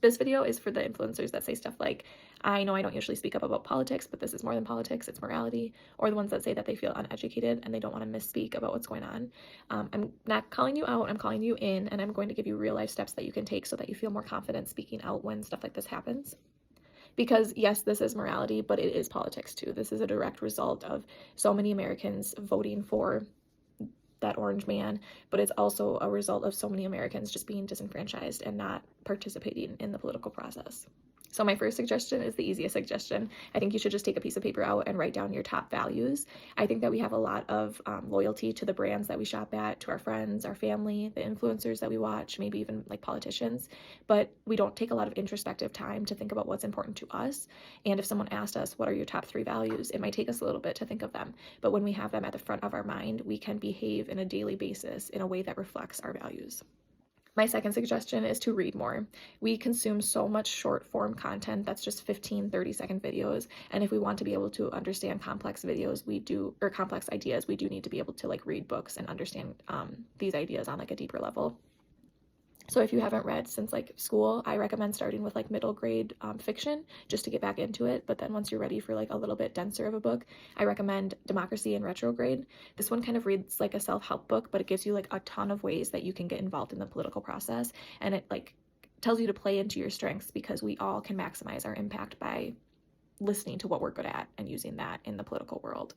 This video is for the influencers that say stuff like, I know I don't usually speak up about politics, but this is more than politics, it's morality, or the ones that say that they feel uneducated and they don't want to misspeak about what's going on. I'm not calling you out, I'm calling you in, and I'm going to give you real life steps that you can take so that you feel more confident speaking out when stuff like this happens. Because yes, this is morality, but it is politics too. This is a direct result of so many Americans voting for that orange man, but it's also a result of so many Americans just being disenfranchised and not participating in the political process. So my first suggestion is the easiest suggestion. I think you should just take a piece of paper out and write down your top values. I think that we have a lot of loyalty to the brands that we shop at, to our friends, our family, the influencers that we watch, maybe even like politicians, but we don't take a lot of introspective time to think about what's important to us. And if someone asked us, what are your top 3 values? It might take us a little bit to think of them, but when we have them at the front of our mind, we can behave in a daily basis in a way that reflects our values. My second suggestion is to read more. We consume so much short form content that's just 15, 30-second videos. And if we want to be able to understand complex videos, or complex ideas, we do need to be able to like read books and understand these ideas on like a deeper level. So if you haven't read since like school, I recommend starting with like middle grade fiction just to get back into it. But then once you're ready for like a little bit denser of a book, I recommend Democracy in Retrograde. This one kind of reads like a self-help book, but it gives you like a ton of ways that you can get involved in the political process. And it like tells you to play into your strengths because we all can maximize our impact by listening to what we're good at and using that in the political world.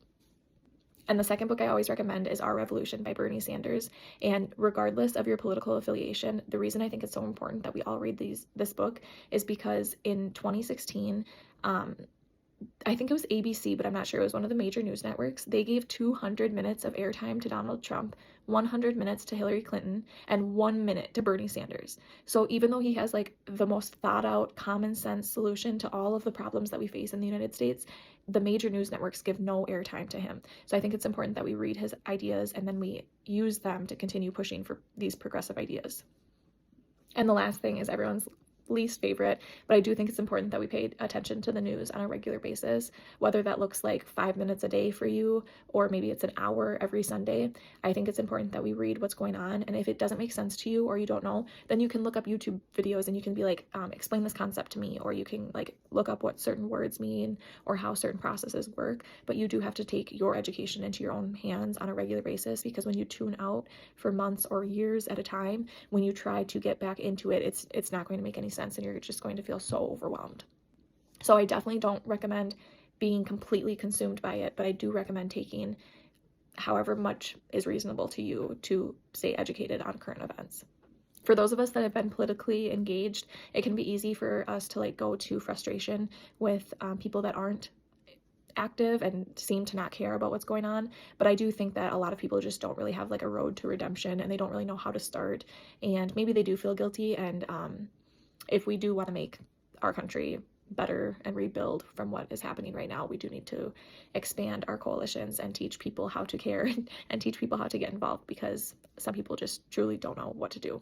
And the second book I always recommend is Our Revolution by Bernie Sanders. And regardless of your political affiliation, the reason I think it's so important that we all read this book is because in 2016, I think it was ABC, but I'm not sure. It was one of the major news networks. They gave 200 minutes of airtime to Donald Trump, 100 minutes to Hillary Clinton, and 1 minute to Bernie Sanders. So even though he has like the most thought out, common sense solution to all of the problems that we face in the United States, the major news networks give no airtime to him. So I think it's important that we read his ideas and then we use them to continue pushing for these progressive ideas. And the last thing is everyone's least favorite, but I do think it's important that we pay attention to the news on a regular basis, whether that looks like 5 minutes a day for you, or maybe it's an hour every Sunday. I think it's important that we read what's going on, and if it doesn't make sense to you or you don't know, then you can look up YouTube videos and you can be like, explain this concept to me, or you can like look up what certain words mean or how certain processes work, but you do have to take your education into your own hands on a regular basis, because when you tune out for months or years at a time, when you try to get back into it, it's not going to make any sense and you're just going to feel so overwhelmed. So I definitely don't recommend being completely consumed by it, but I do recommend taking however much is reasonable to you to stay educated on current events. For those of us that have been politically engaged, it can be easy for us to like go to frustration with people that aren't active and seem to not care about what's going on. But I do think that a lot of people just don't really have like a road to redemption and they don't really know how to start, and maybe they do feel guilty. And if we do want to make our country better and rebuild from what is happening right now, we do need to expand our coalitions and teach people how to care and teach people how to get involved, because some people just truly don't know what to do.